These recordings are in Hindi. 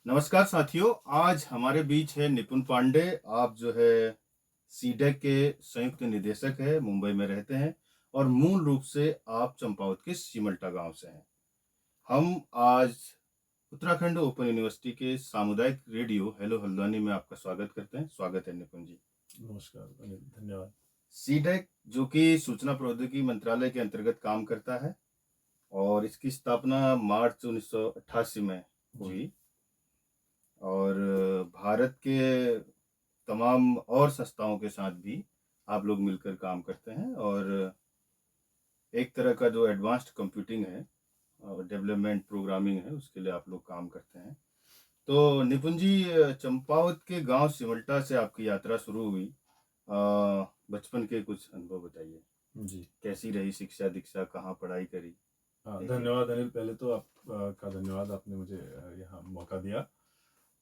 नमस्कार साथियों, आज हमारे बीच है निपुण पांडे। आप जो है सीडेक के संयुक्त निदेशक है, मुंबई में रहते हैं और मूल रूप से आप चंपावत के सिमल्टा गांव से हैं। हम आज उत्तराखंड ओपन यूनिवर्सिटी के सामुदायिक रेडियो हेलो हल्द्वानी में आपका स्वागत करते हैं। स्वागत है निपुण जी। नमस्कार अनिल, धन्यवाद। सीडेक जो कि सूचना प्रौद्योगिकी मंत्रालय के अंतर्गत काम करता है और इसकी स्थापना मार्च 1988 में हुई और भारत के तमाम और संस्थाओं के साथ भी आप लोग मिलकर काम करते हैं और एक तरह का जो एडवांस्ड कंप्यूटिंग है और डेवलपमेंट प्रोग्रामिंग है उसके लिए आप लोग काम करते हैं। तो निपुण जी, चंपावत के गांव सिमल्टा से आपकी यात्रा शुरू हुई। बचपन के कुछ अनुभव बताइए। जी, कैसी रही शिक्षा दीक्षा, कहाँ पढ़ाई करी? धन्यवाद अनिल। पहले तो आप का धन्यवाद, आपने मुझे यहाँ मौका दिया।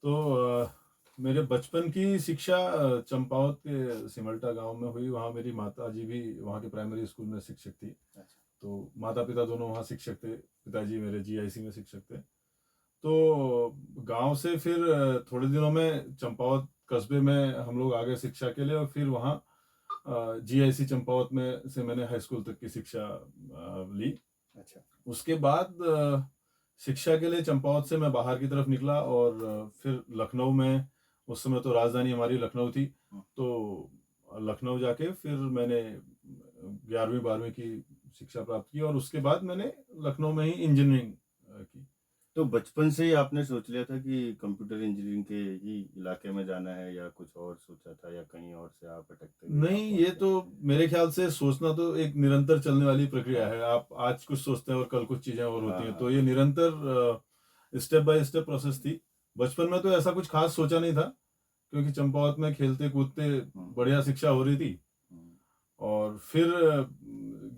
तो मेरे बचपन की शिक्षा चंपावत के सिमल्टा गांव में हुई। वहाँ मेरी माता जी भी वहाँ के प्राइमरी स्कूल में शिक्षक थी। अच्छा। तो माता पिता दोनों वहाँ शिक्षक थे। पिताजी मेरे जीआईसी में शिक्षक थे। तो गांव से फिर थोड़े दिनों में चंपावत कस्बे में हम लोग आ गए शिक्षा के लिए, और फिर वहाँ जीआईसी चंपावत में से मैंने हाई स्कूल तक की शिक्षा ली। अच्छा। उसके बाद शिक्षा के लिए चंपावत से मैं बाहर की तरफ निकला और फिर लखनऊ में, उस समय तो राजधानी हमारी लखनऊ थी, तो लखनऊ जाके फिर मैंने 11वीं 12वीं की शिक्षा प्राप्त की और उसके बाद मैंने लखनऊ में ही इंजीनियरिंग की। तो बचपन से ही आपने सोच लिया था कि कंप्यूटर इंजीनियरिंग के ही इलाके में जाना है या कुछ और सोचा था या कहीं और से आप भटकते हुए नहीं, यहाँ ये पहुंच तो गए? मेरे ख्याल से सोचना तो एक निरंतर चलने वाली प्रक्रिया है। आप आज कुछ सोचते हैं और कल कुछ चीजें और होती हैं, तो ये निरंतर स्टेप बाय स्टेप प्रोसेस थी। बचपन में तो ऐसा कुछ खास सोचा नहीं था, क्योंकि चंपावत में खेलते कूदते बढ़िया शिक्षा हो रही थी। और फिर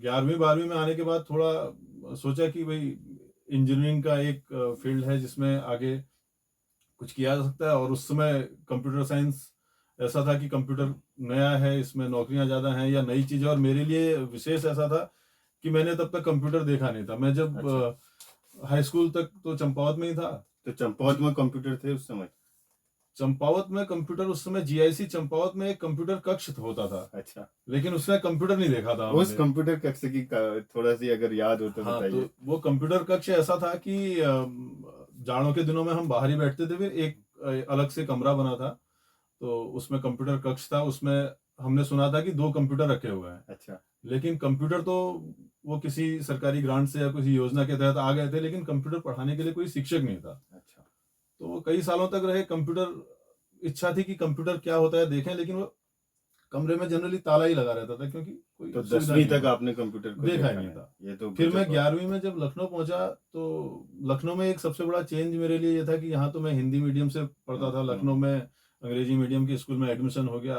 11वीं 12वीं में आने के बाद थोड़ा सोचा कि भाई इंजीनियरिंग का एक फील्ड है जिसमें आगे कुछ किया जा सकता है। और उस समय कंप्यूटर साइंस ऐसा था कि कंप्यूटर नया है, इसमें नौकरियां ज्यादा हैं या नई चीज है। और मेरे लिए विशेष ऐसा था कि मैंने तब तक कंप्यूटर देखा नहीं था। मैं जब हाई स्कूल तक तो चंपावत में ही था। तो चंपावत में कंप्यूटर थे उस समय? चंपावत में कंप्यूटर, उस समय जीआईसी चंपावत में एक कंप्यूटर कक्ष होता था। अच्छा। लेकिन उसमें कंप्यूटर नहीं देखा था उस हमने। कंप्यूटर कक्ष की थोड़ा सी अगर याद हो तो हाँ, बताइए। तो वो कंप्यूटर कक्ष ऐसा था कि जाड़ों के दिनों में हम बाहर ही बैठते थे। फिर एक अलग से कमरा बना था, तो उसमें कंप्यूटर कक्ष था। उसमें हमने सुना था कि 2 कंप्यूटर रखे हुए हैं। अच्छा। लेकिन कंप्यूटर तो वो किसी सरकारी ग्रांट से या किसी योजना के तहत आ गए थे, लेकिन कंप्यूटर पढ़ाने के लिए कोई शिक्षक नहीं था। अच्छा। तो वो कई सालों तक रहे। कंप्यूटर, इच्छा थी कि कंप्यूटर क्या होता है देखें, लेकिन वो कमरे में जनरली ताला ही लगा रहता था, क्योंकि कोई तो सुविधा 10वीं नहीं तक थी। आपने कंप्यूटर को देखा ही देखा नहीं नहीं? था। ये तो फिर मैं गजब बात 11वीं में जब लखनऊ पहुंचा, तो लखनऊ में एक सबसे बड़ा चेंज मेरे लिए ये था कि यहाँ तो मैं हिंदी मीडियम से पढ़ता था। लखनऊ में अंग्रेजी मीडियम के स्कूल में एडमिशन हो गया।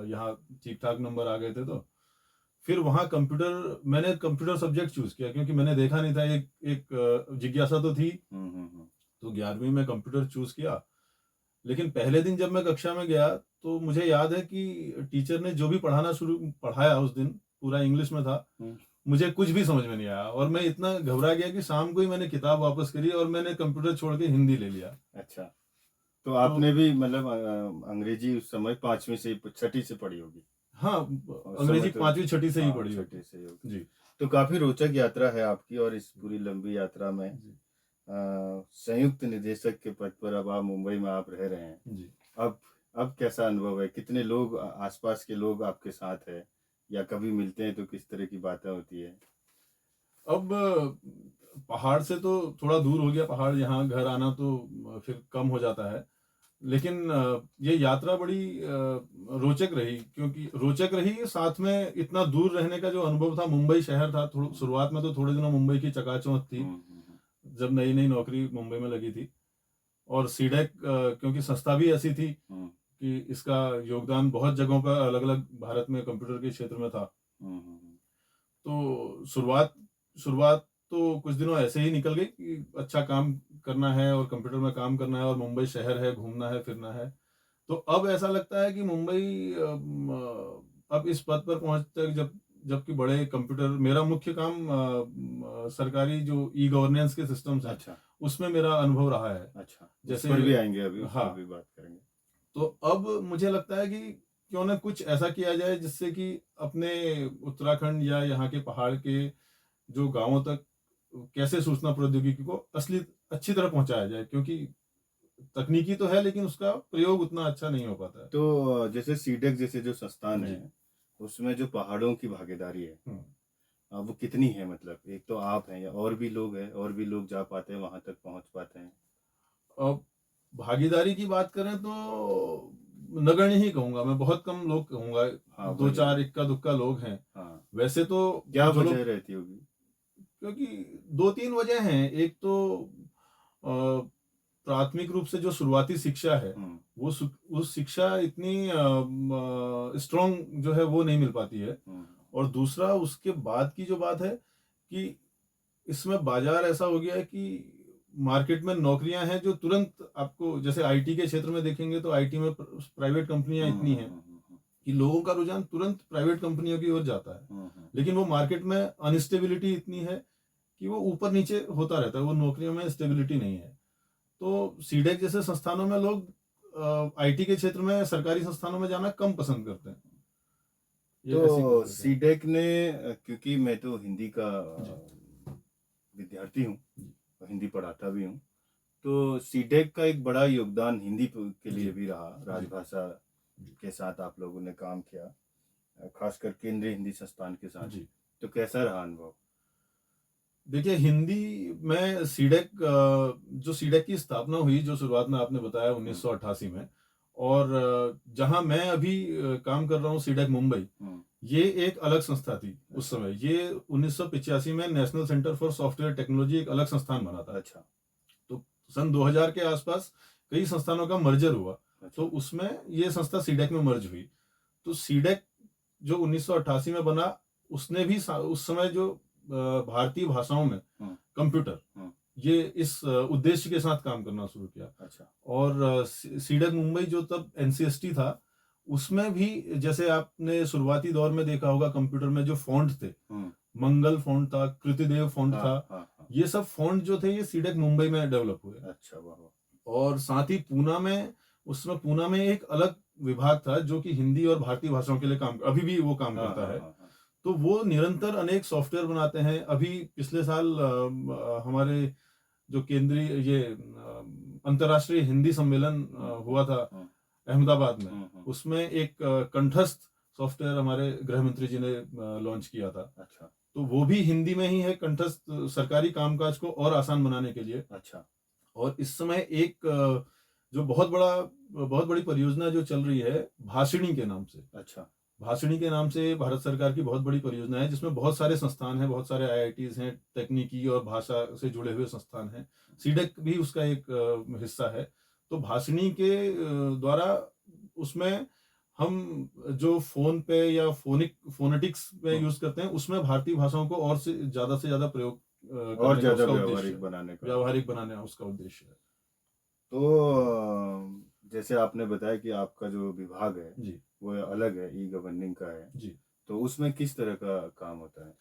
यहाँ ठीक ठाक नंबर आ गए थे। तो फिर वहाँ कंप्यूटर, मैंने कंप्यूटर सब्जेक्ट चूज किया क्योंकि मैंने देखा नहीं था। एक जिज्ञासा तो थी। तो 11वीं में कंप्यूटर चूज किया। लेकिन पहले दिन जब मैं कक्षा में गया, तो मुझे याद है कि टीचर ने जो भी पढ़ाया उस दिन, पूरा इंग्लिश में था। मुझे कुछ भी समझ में नहीं आया और मैं इतना घबरा गया कि शाम को ही मैंने किताब वापस करी और मैंने कंप्यूटर छोड़ के हिंदी ले लिया। अच्छा। तो तो आपने भी मतलब अंग्रेजी उस समय 5वीं से 6ठी से पढ़ी होगी? हाँ, उस समय अंग्रेजी तो 5वीं 6ठी से ही हाँ, पढ़ी 6ठी होगी। से ही होगी। जी तो काफी रोचक यात्रा है आपकी और इस पूरी लंबी यात्रा में जी संयुक्त निदेशक के पद पर अब आप मुंबई में आप रह रहे हैं। जी। अब कैसा अनुभव है? कितने लोग आसपास के लोग आपके साथ है या कभी मिलते हैं तो किस तरह की बातें होती है? अब पहाड़ से तो थोड़ा दूर हो गया। पहाड़, यहाँ घर आना तो फिर कम हो जाता है। लेकिन ये यात्रा बड़ी रोचक रही, क्योंकि रोचक रही साथ में इतना दूर रहने का जो अनुभव था। मुंबई शहर था, शुरुआत में तो थोड़े दिनों मुंबई की चकाचौंध थी, जब नई नई नौकरी मुंबई में लगी थी। और सीडेक क्योंकि संस्था भी ऐसी थी कि इसका योगदान बहुत जगहों पर अलग अलग भारत में कंप्यूटर के क्षेत्र में था। तो शुरुआत शुरुआत तो कुछ दिनों ऐसे ही निकल गई कि अच्छा काम करना है और कंप्यूटर में काम करना है और मुंबई शहर है, घूमना है, फिरना है। तो अब ऐसा लगता है कि मुंबई अब इस पद पर पहुंचते जबकि बड़े कंप्यूटर, मेरा मुख्य काम सरकारी जो ई गवर्नेंस के सिस्टम्स हैं, अच्छा। उसमें मेरा अनुभव रहा है। अच्छा, उस जैसे पर भी आएँगे अभी, उस पर हाँ, भी बात करेंगे। तो अब मुझे लगता है कि क्यों ना कुछ ऐसा किया जाए जिससे कि अपने उत्तराखंड या यहाँ के पहाड़ के जो गाँवों तक कैसे सूचना प्रौद्योगिकी को असली अच्छी तरह पहुँचाया जाए, क्योंकि तकनीकी तो है लेकिन उसका प्रयोग उतना अच्छा नहीं हो पाता है। तो जैसे सीडेक जैसे जो संस्थान जी। है, उसमें जो पहाड़ों की भागीदारी है, हुँ। वो कितनी है? मतलब एक तो आप हैं या और भी लोग हैं, और भी लोग जा पाते हैं, वहाँ तक पहुँच पाते हैं? अब भागीदारी की बात करें तो नगण्य ही कहूँगा मैं, बहुत कम लोग कहूँगा, हाँ, वही। 2-4 इक्का-दुक्का लोग हैं। हाँ, वैसे तो क्या जो वजह लोग, रहती होगी? क्योंकि 2-3 वजह हैं। एक तो अ, प्राथमिक रूप से जो शुरुआती शिक्षा है, हुँ, वो शिक्षा इतनी स्ट्रॉन्ग जो है वो नहीं मिल पाती है। हुँ, और दूसरा उसके बाद की जो बात है कि इसमें बाजार ऐसा हो गया है कि मार्केट में नौकरियां हैं जो तुरंत आपको, जैसे आईटी के क्षेत्र में देखेंगे तो आईटी में प्राइवेट कंपनियां हुँ, इतनी हुँ, हैं हुँ, हुँ, हुँ, कि लोगों का रुझान तुरंत प्राइवेट कंपनियों की ओर जाता है। हुँ, हुँ, लेकिन वो मार्केट में अनस्टेबिलिटी इतनी है कि वो ऊपर नीचे होता रहता है, वो नौकरियों में स्टेबिलिटी नहीं है। तो सीडेक जैसे संस्थानों में लोग आईटी के क्षेत्र में सरकारी संस्थानों में जाना कम पसंद करते हैं। ये ऐसी कुछ तो वजह है। सीडेक ने क्योंकि मैं तो हिंदी का जी। विद्यार्थी हूँ जी। और हिंदी पढ़ाता भी हूँ, तो सीडेक का एक बड़ा योगदान हिंदी के लिए जी। भी रहा। जी। राजभाषा जी। के साथ आप लोगों ने काम किया, खासकर केंद्रीय हिंदी संस्थान के साथ। जी। तो कैसा रहा अनुभव? देखिए, हिंदी में सीडेक, जो सीडेक की स्थापना हुई, जो शुरुआत में आपने बताया हुँ, 1988 में, और जहां मैं अभी काम कर रहा हूँ, सीडेक मुंबई, हुँ, ये एक अलग संस्था थी उस अच्छा, समय। ये 1985 में national centre for software technology एक अलग संस्थान बना था। अच्छा, तो सन 2000 के आसपास कई संस्थानों का मर्जर हुआ, तो अच्छा, उसमें ये संस्था सीडेक में मर्ज हुई। तो सीडेक जो 1988 में बना, उसने भी उस समय जो भारतीय भाषाओं में हुँ, कंप्यूटर, हुँ, ये इस उद्देश्य के साथ काम करना शुरू किया। अच्छा, और सीडेक मुंबई जो तब एनसीएसटी था, उसमें भी जैसे आपने शुरुआती दौर में देखा होगा, कंप्यूटर में जो फ़ॉन्ट थे, हुँ, मंगल फ़ॉन्ट था, कृतिदेव फ़ॉन्ट हाँ, था, हाँ, हाँ, ये सब फ़ॉन्ट जो थे ये सीडेक मुंबई में डेवलप हुए। अच्छा, वाह, वाह! और साथ ही पूना में, उसमें पूना में एक अलग विभाग था जो कि हिंदी और भारतीय भाषाओं के लिए काम, अभी भी वो काम हाँ, करता हाँ, है। हाँ, हाँ, तो वो निरंतर अनेक सॉफ्टवेयर बनाते हैं। अभी पिछले साल हमारे जो केंद्रीय ये अंतर्राष्ट्रीय हिंदी सम्मेलन हुँ, हुँ, हुआ था हुँ, अहमदाबाद में, हुँ, हुँ, उसमें एक कंठस्थ सॉफ्टवेयर हमारे गृह मंत्री जी ने लॉन्च किया था। अच्छा, तो वो भी हिंदी में ही है, कंठस्थ सरकारी कामकाज को और आसान बनाने के लिए। अच्छा, और इस समय एक जो बहुत बड़ी परियोजना जो चल रही है, भाषिणी के नाम से। अच्छा, भाषिणी के नाम से भारत सरकार की बहुत बड़ी परियोजना है, जिसमें बहुत सारे संस्थान हैं, बहुत सारे आईआईटीज़ हैं, तकनीकी और भाषा से जुड़े हुए संस्थान हैं। सीडेक भी उसका एक हिस्सा है। तो भाषिणी के द्वारा उसमें हम जो फ़ोन पे या फ़ोनेटिक्स में हुँ, यूज़ करते हैं, उसमें भारतीय भाषाओं को और से ज़्यादा प्रयोग और करने का ज़्यादा उसका उद्देश्य व्यावहारिक है। बनाने का। व्यावहारिक बनाना उसका उद्देश्य है। तो जैसे आपने बताया कि आपका जो विभाग है, जी। वो अलग है, ई-गवर्निंग का है, जी। तो उसमें किस तरह का काम होता है?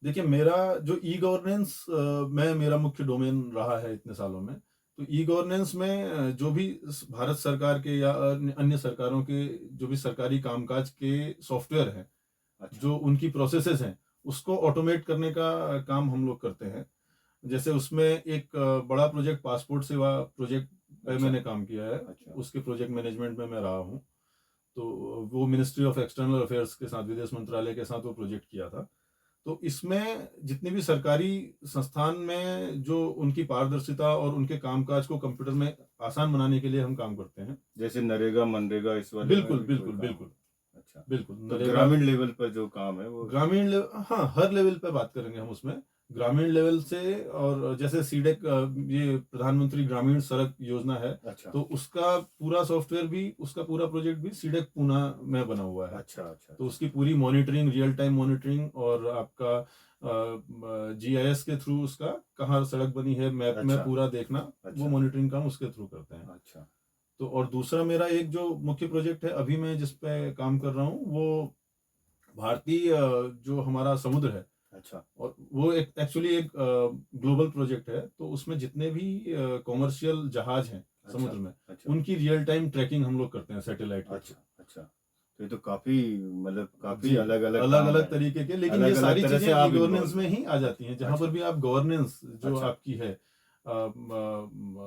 देखिए, मेरा जो ई-गवर्नेंस में मेरा मुख्य डोमेन रहा है इतने सालों में। तो ई-गवर्नेंस में जो भी भारत सरकार के या अन्य अन्य सरकारों के जो भी सरकारी कामकाज के सॉफ्टवेयर हैं, अच्छा, जो उनकी प्रोसेसेस हैं, उसको ऑटोमेट करने का काम हम लोग करते हैं। जैसे उसमें एक बड़ा प्रोजेक्ट, पासपोर्ट सेवा प्रोजेक्ट पे अच्छा, मैंने काम किया है। अच्छा, उसके प्रोजेक्ट मैनेजमेंट में मैं रहा हूँ। तो वो मिनिस्ट्री ऑफ एक्सटर्नल अफेयर्स के साथ, विदेश मंत्रालय के साथ वो प्रोजेक्ट किया था। तो इसमें जितनी भी सरकारी संस्थान में जो उनकी पारदर्शिता और उनके कामकाज को कंप्यूटर में आसान बनाने के लिए हम काम करते हैं। जैसे नरेगा, मनरेगा इस वाले में बिल्कुल, भी कोई बिल्कुल, काम बिल्कुल, हो? अच्छा, बिल्कुल। तो नरेगा, ग्रामीण लेवल पर जो काम है वो ग्रामीण हाँ, हर लेवल पे बात करेंगे हम उसमें। ग्रामीण लेवल से, और जैसे सीडेक, ये प्रधानमंत्री ग्रामीण सड़क योजना है, अच्छा, तो उसका पूरा सॉफ्टवेयर भी, उसका पूरा प्रोजेक्ट भी सीडेक पूना में बना हुआ है। अच्छा, अच्छा, तो अच्छा, उसकी पूरी मॉनिटरिंग, रियल टाइम मॉनिटरिंग, और आपका जीआईएस के थ्रू उसका कहाँ सड़क बनी है, मैप में अच्छा, पूरा देखना, वो अच्छा, मॉनिटरिंग काम उसके थ्रू करते हैं। अच्छा, तो और दूसरा मेरा एक जो मुख्य प्रोजेक्ट है अभी मैं जिस पे काम कर रहा हूँ, वो भारतीय जो हमारा समुद्र है, अच्छा। और वो एक एक्चुअली एक ग्लोबल प्रोजेक्ट है, तो उसमें जितने भी कॉमर्शियल जहाज हैं अच्छा। समुद्र में, अच्छा। उनकी रियल टाइम ट्रैकिंग हम लोग करते हैं सैटेलाइट के थ्रू। अच्छा। अच्छा। तो ये तो काफी, मतलब काफी जी, अलग अलग काम अलग-अलग है। तरीके के, लेकिन ये अलग अलग सारी तरह चीज़ें से आप ई-गवर्नेंस इन्वॉल्व में हैं। ही आ जाती हैं, अच्छा। जहाँ पर अच्छा। भी आप गवर्नेंस जो अच्छा। आपकी है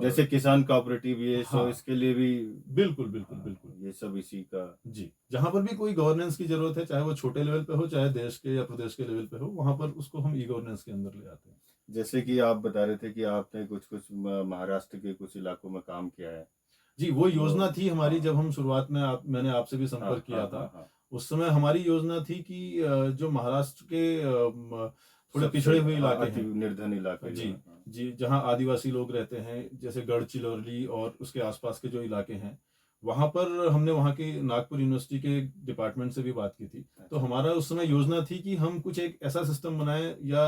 जैसे किसान कोऑपरेटिव, ये सो हाँ, इसके लिए भी। बिल्कुल, बिल्कुल, हाँ, बिल्कुल। ये सब इसी का। जी, जहाँ पर भी कोई गवर्नेंस की ज़रूरत है, चाहे वो छोटे लेवल पे हो, चाहे देश के या प्रदेश के लेवल पे हो, वहाँ पर उसको हम ई-गवर्नेंस के अंदर ले आते हैं। जैसे कि आप बता रहे थे कि आपने कुछ कुछ महाराष्ट्र के कुछ इलाकों में काम किया है। जी, वो वो। योजना थी हमारी, हाँ। जब हम शुरुआत में मैंने आपसे भी हाँ। संपर्क हाँ। किया हाँ। था। हाँ। उस समय हमारी योजना थी कि जो महाराष्ट्र के थोड़े सबसे, पिछड़े हुए हाँ, इलाके अति हैं। निर्धन इलाके जो जी, है। हाँ। जी, जहाँ आदिवासी लोग रहते हैं, जैसे गढ़चिरौली और उसके आसपास के जो इलाके हैं, वहाँ पर हमने वहाँ के नागपुर यूनिवर्सिटी के डिपार्टमेंट से भी बात की थी। तो अच्छा। हमारा उस समय योजना थी कि हम कुछ एक ऐसा सिस्टम बनाएँ या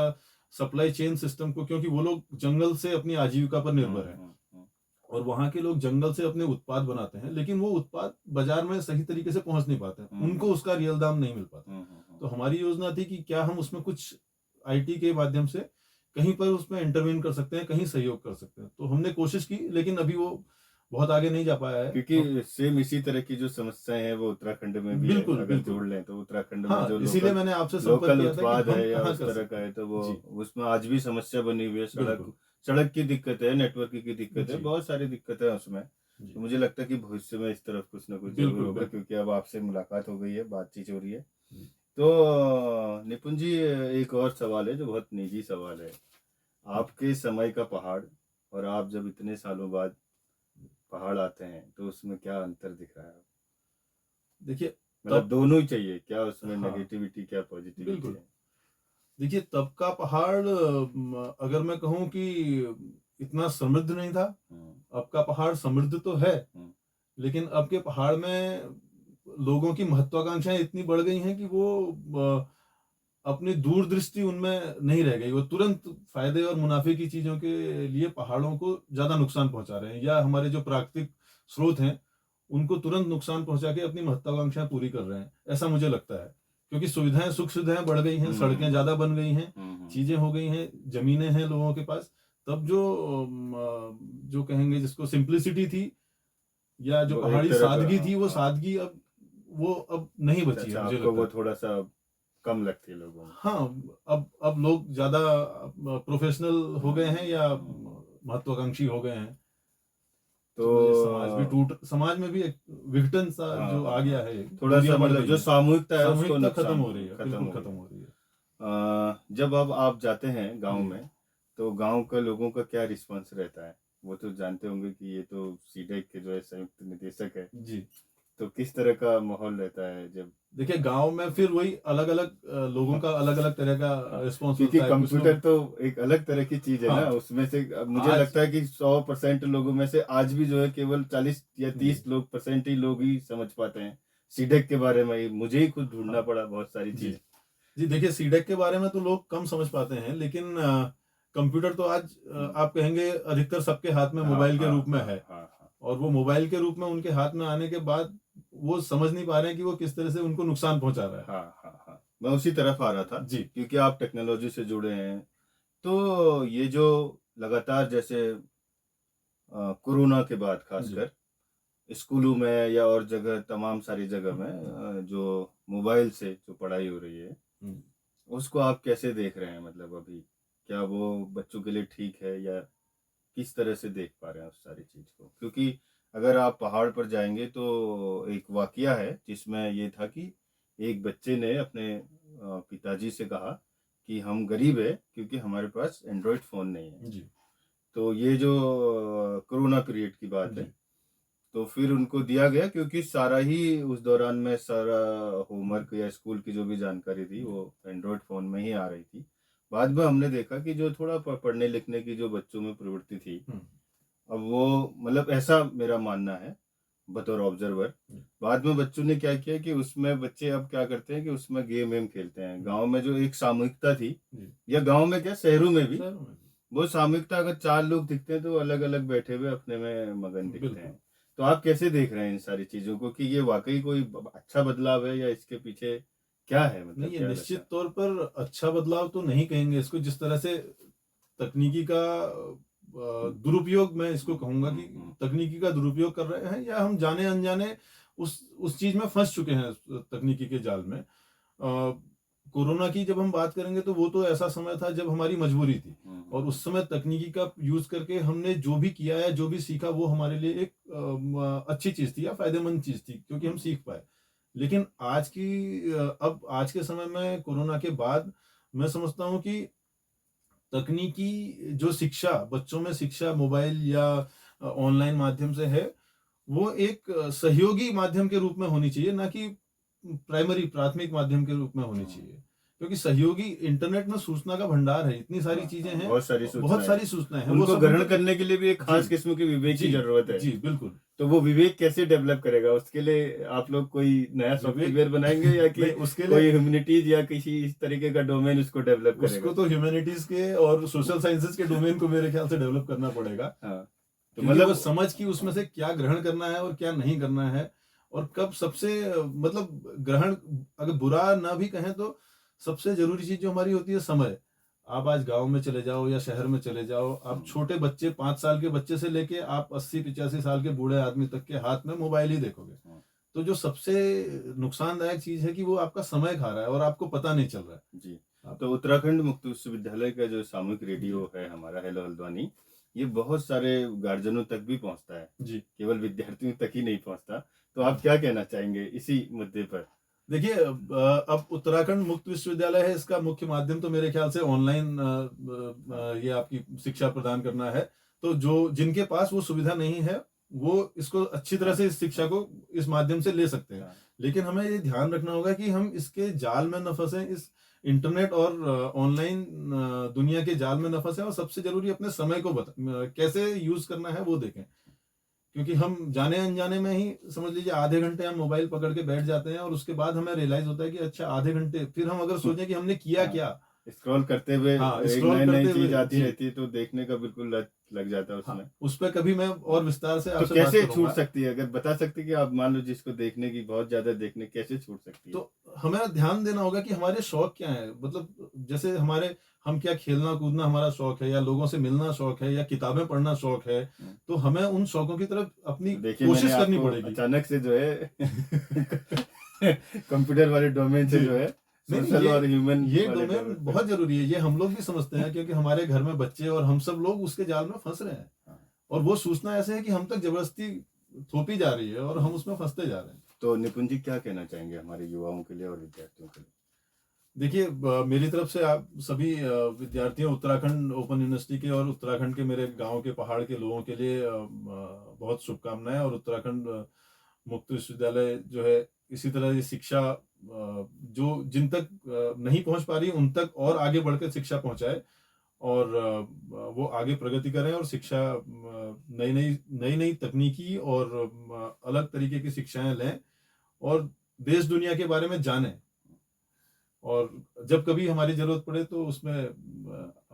सप्लाई चेन सिस्टम को, क्योंकि वो लोग जंगल से अपनी आजीविका पर निर्भर हैं। हम्म। और वहाँ के लोग जंगल से अपने उत्पाद बनाते हैं, लेकिन वो उत्पाद बाजार में सही तरीके से पहुँच नहीं पाते हैं। उनको हम्म। उसका रियल दाम नहीं मिल पाता। तो हमारी योजना थी कि क्या हम उसमें कुछ आईटी के माध्यम से कहीं पर उसमें इंटरवेन कर सकते हैं, कहीं सहयोग कर सकते हैं। तो हमने कोशिश की, लेकिन अभी वो बहुत आगे नहीं जा पाया है। क्योंकि सेम इसी तरह की जो समस्याएं हैं वो उत्तराखंड में भी है। बिल्कुल, अगर बिल्कुल। जोड़ लें तो उत्तराखंड में हाँ, जो इसीलिए लोकल मैंने आपसे संपर्क लोकल किया था कि उत्पाद हम है या कहाँ उस कर तरह का सकते है, हैं। तो वो जी, उसमें आज भी समस्या बनी हुई है। सड़क, बिल्कुल। सड़क की दिक्कत है, नेटवर्क की दिक्कत है, जी, बहुत सारी दिक्कतें हैं उसमें। जी। तो मुझे लगता है कि भविष्य में इस तरफ कुछ ना कुछ जरूर बिल्कुल, होगा, बिल्कुल। क्योंकि अब आपसे मुलाकात हो गई है, बातचीत हो रही है। जी, तो निपुण जी, एक और सवाल है जो बहुत निजी सवाल है। जी। आपके समय का पहाड़ और आप जब इतने सालों बाद पहाड़ आते हैं तो उसमें क्या अंतर दिख रहा है? देखिए, मतलब तब दोनों ही चाहिए क्या उसमें, हाँ, नेगेटिविटी क्या पॉजिटिविटी बिल्कुल। है? देखिए, तब का पहाड़ अगर मैं कहूँ कि इतना समृद्ध नहीं था। हम्म। अब का पहाड़ समृद्ध तो है, हम्म। लेकिन अब के पहाड़ में लोगों की महत्वाकांक्षाएं इतनी बढ़ गई हैं कि वो अपनी दूरदृष्टि उनमें नहीं रह गई। वो तुरंत फायदे और मुनाफे की चीजों के लिए पहाड़ों को ज्यादा नुकसान पहुंचा रहे हैं, या हमारे जो प्राकृतिक स्रोत हैं उनको तुरंत नुकसान पहुंचा के अपनी महत्वाकांक्षाएं पूरी कर रहे हैं, ऐसा मुझे लगता है। क्योंकि सुविधाएं, सुख सुविधाएं बढ़ गई हैं, सड़कें हम्म। ज्यादा बन गई हैं, हम्म। चीजें हो गई हैं, जमीनें हैं लोगों के पास। तब जो जो कहेंगे जिसको सिंप्लिसिटी थी, या जो वो एक पहाड़ी तरह का, सादगी हाँ थी, वो हाँ। सादगी अब वो अब नहीं अच्छा बची है, अच्छा, मुझे आपको लगता वो है। थोड़ा सा कम लगती है लोगों में। हाँ, अब लोग ज्यादा प्रोफेशनल हो गए हैं, या हम्म। महत्वाकांक्षी हो गए हैं। तो तो मुझे समाज में भी एक विघटन सा हाँ जो आ हाँ गया हाँ, है, थोड़ा सा दूरियां बढ़ मतलब गई जो हैं। सामूहिकता है उसको सामूहिकता खत्म नुकसान, हो रही है, खत्म बिल्कुल हो खत्म गई है। हो रही है। जब अब आप जाते हैं गांव जी, में, तो गांव का लोगों का क्या रिस्पॉन्स रहता है? वो तो जानते होंगे कि ये तो सीडेक के जो है संयुक्त निदेशक है। जी। तो किस तरह का माहौल रहता है जब? देखिए, गांव में फिर वही अलग अलग लोगों का अलग अलग तरह का हाँ, रिस्पॉन्स क्योंकि मिलता है। कुछ कंप्यूटर लोग, तो एक अलग तरह की चीज है ना, हाँ, उसमें से अब मुझे आज, लगता है कि 100% लोगों में से आज भी जो है केवल 40 या जी, 30 लोग परसेंट ही लोग ही समझ पाते हैं सीडेक के बारे में। मुझे ही खुद ढूंढना हाँ, पड़ा बहुत सारी जी। चीजें। जी, देखिए, सीडेक के बारे में तो लोग कम समझ पाते हैं, लेकिन कंप्यूटर तो आज हम्म। आप कहेंगे अधिकतर सबके हाथ में हाँ मोबाइल के हाँ रूप में हाँ है। हाँ हाँ। और वो मोबाइल के रूप में उनके हाथ में आने के बाद वो समझ नहीं पा रहे हैं कि वो किस तरह से उनको नुकसान पहुंचा रहा है। हाँ हाँ हाँ, मैं उसी तरफ आ रहा था। जी, क्योंकि आप टेक्नोलॉजी से जुड़े हैं, तो ये जो लगातार जैसे कोरोना के बाद जी, खासकर स्कूलों में या और जगह, तमाम सारी जगह में जो मोबाइल से जो पढ़ाई हो रही है, हम्म। उसको आप कैसे देख रहे हैं? मतलब अभी क्या वो बच्चों के लिए ठीक है, या किस तरह से देख पा रहे हैं उस सारी चीज को? क्योंकि अगर आप पहाड़ पर जाएंगे तो एक वाकया है जिसमें ये था कि एक बच्चे ने अपने पिताजी से कहा कि हम गरीब है क्योंकि हमारे पास एंड्रॉयड फोन नहीं है। जी, तो ये जो कोरोना पीरियड की बात है, जी, तो फिर उनको दिया गया, क्योंकि सारा ही उस दौरान में सारा जी, होमवर्क या स्कूल की जो भी जानकारी थी जी, वो एंड्रॉयड फ़ोन में ही आ रही थी। बाद में हमने देखा कि जो थोड़ा पढ़ने लिखने की जो बच्चों में प्रवृत्ति थी, हम्म, अब वो, मतलब ऐसा मेरा मानना है बतौर ऑब्जर्वर, जी, बाद में बच्चों ने क्या किया कि उसमें बच्चे अब क्या करते हैं कि उसमें गेम वेम खेलते हैं। जी, गांव में जो एक सामूहिकता थी, जी, या गांव में क्या, शहरों में भी शहरों में वो सामूहिकता, अगर 4 लोग दिखते हैं तो अलग अलग बैठे हुए अपने में मगन भी दिखते बिल्कुल। हैं। तो आप कैसे देख रहे हैं इन सारी चीजों को, कि ये वाकई कोई अच्छा बदलाव है या इसके पीछे क्या है, मतलब नहीं, ये क्या निश्चित लगता तौर पर अच्छा बदलाव तो नहीं कहेंगे इसको। जिस तरह से तकनीकी का दुरुपयोग, मैं इसको कहूंगा कि तकनीकी का दुरुपयोग कर रहे हैं, या हम जाने अनजाने उस चीज में फंस चुके हैं, तकनीकी के जाल में। कोरोना की जब हम बात करेंगे तो वो तो ऐसा समय था जब हमारी मजबूरी थी, और उस समय तकनीकी का यूज करके हमने जो भी किया या जो भी सीखा वो हमारे लिए एक अच्छी चीज थी या फायदेमंद चीज थी, क्योंकि हम सीख पाए। लेकिन अब आज के समय में, कोरोना के बाद, मैं समझता हूँ कि तकनीकी जो शिक्षा, बच्चों में शिक्षा मोबाइल या ऑनलाइन माध्यम से है, वो एक सहयोगी माध्यम के रूप में होनी चाहिए, ना कि प्राथमिक माध्यम के रूप में होनी चाहिए। क्योंकि सहयोगी, इंटरनेट में सूचना का भंडार है, इतनी सारी चीजें हैं, बहुत सारी बहुत सूचनाएं सारी हैं, सूचनाएं हैं, वो उनको सब ग्रहण हमको। करने के लिए भी एक जी, खास किस्म के विवेक की जी, जरूरत है। जी, बिल्कुल। तो वो विवेक कैसे डेवलप करेगा, उसके लिए आप लोग कोई नया विवेक सॉफ्टवेयर बनाएंगे या कि नहीं, उसके लिए कोई ह्यूमैनिटीज या किसी इस तरीके का डोमेन उसको डेवलप उसको करेगा? तो ह्यूमैनिटीज के और सोशल साइंसेज के डोमेन को मेरे ख्याल से डेवलप करना पड़ेगा। हाँ, तो क्योंकि वो मतलब समझ की उसमें से क्या ग्रहण करना है और क्या नहीं करना है, और कब सबसे मतलब ग्रहण, अगर बुरा ना भी कहें तो सबसे जरूरी चीज जो हमारी होती है, समय। आप आज गांव में चले जाओ या शहर में चले जाओ, आप छोटे बच्चे, 5 साल के बच्चे से लेके आप 80-85 साल के बूढ़े आदमी तक के हाथ में मोबाइल ही देखोगे। तो जो सबसे नुकसानदायक चीज है कि वो आपका समय खा रहा है और आपको पता नहीं चल रहा है। जी, आप तो उत्तराखंड मुक्त विश्वविद्यालय का जो सामूहिक जी, रेडियो है हमारा, हेलो हल्द्वानी, ये बहुत सारे गार्जियनों तक भी पहुंचता है, जी। केवल विद्यार्थियों तक ही नहीं पहुंचता। तो आप क्या कहना चाहेंगे इसी मुद्दे पर? देखिए, अब उत्तराखंड मुक्त विश्वविद्यालय है, इसका मुख्य माध्यम तो मेरे ख्याल से ऑनलाइन ये आपकी शिक्षा प्रदान करना है। तो जो जिनके पास वो सुविधा नहीं है, वो इसको अच्छी तरह से, इस शिक्षा को इस माध्यम से ले सकते हैं। लेकिन हमें ये ध्यान रखना होगा कि हम इसके जाल में न फंसे, इस इंटरनेट और ऑनलाइन दुनिया के जाल में न फंसे, और सबसे जरूरी अपने समय को कैसे यूज करना है वो देखें। क्योंकि हम जाने अनजाने में ही, समझ लीजिए, आधे घंटे हम मोबाइल पकड़ के बैठ जाते हैं, और उसके बाद हमें रियलाइज होता है कि अच्छा, आधे घंटे, फिर हम अगर सोचें कि हमने किया हाँ, क्या। स्क्रॉल करते हुए हाँ, एक स्क्रॉल नई नई करते चीज हुए, आती जी। रहती है, तो देखने का बिल्कुल लत लग जाता है हाँ, उसमें। उस पर कभी मैं और विस्तार से तो आपसे बात कैसे छूट करूंगा। सकती है, अगर बता सकते कि आप मान लो जिसको देखने की बहुत ज्यादा देखने, कैसे छूट सकती है? तो हमें ध्यान देना होगा कि हमारे शौक क्या है, मतलब जैसे हम क्या खेलना कूदना हमारा शौक है, या लोगों से मिलना शौक है, या किताबें पढ़ना शौक है, तो हमें उन शौकों की तरफ अपनी तो देखिए, मैंने कोशिश करनी आपको पड़ेगी। अचानक से जो है कंप्यूटर वाले डोमेन से जी। जो है नहीं, नहीं, सोशल और ह्यूमन ये वाले डोमेन डोमेन बहुत जरूरी है, ये हम लोग भी समझते हैं, क्योंकि हमारे घर में बच्चे और हम सब लोग उसके जाल में फंस रहे हैं। हाँ। और वो सूचना ऐसे है कि हम तक जबरदस्ती थोपी जा रही है, और हम उसमें फंसते जा रहे हैं। तो निपुण जी क्या कहना चाहेंगे हमारे युवाओं के लिए और विद्यार्थियों के लिए? देखिए, मेरी तरफ से आप सभी विद्यार्थियों, उत्तराखंड ओपन यूनिवर्सिटी के और उत्तराखंड के मेरे गांव के, पहाड़ के लोगों के लिए बहुत शुभकामनाएं। और उत्तराखंड मुक्त विश्वविद्यालय जो है, इसी तरह ये शिक्षा, जो जिन तक नहीं पहुंच पा रही, उन तक और आगे बढ़कर शिक्षा पहुंचाए, और वो आगे प्रगति करें, और शिक्षा, नई नई नई नई तकनीकी और अलग तरीके की शिक्षाएं लें, और देश दुनिया के बारे में जानें। और जब कभी हमारी जरूरत पड़े तो उसमें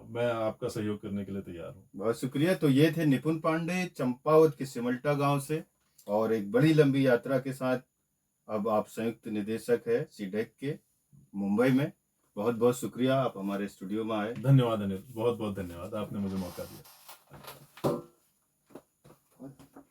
मैं आपका सहयोग करने के लिए तैयार हूँ। बहुत शुक्रिया। तो ये थे निपुण पांडे, चंपावत के सिमल्टा गांव से, और एक बड़ी लंबी यात्रा के साथ अब आप संयुक्त निदेशक है सीडेक के मुंबई में। बहुत बहुत शुक्रिया, आप हमारे स्टूडियो में आए। धन्यवाद अनिल, बहुत बहुत धन्यवाद, आपने मुझे मौका दिया।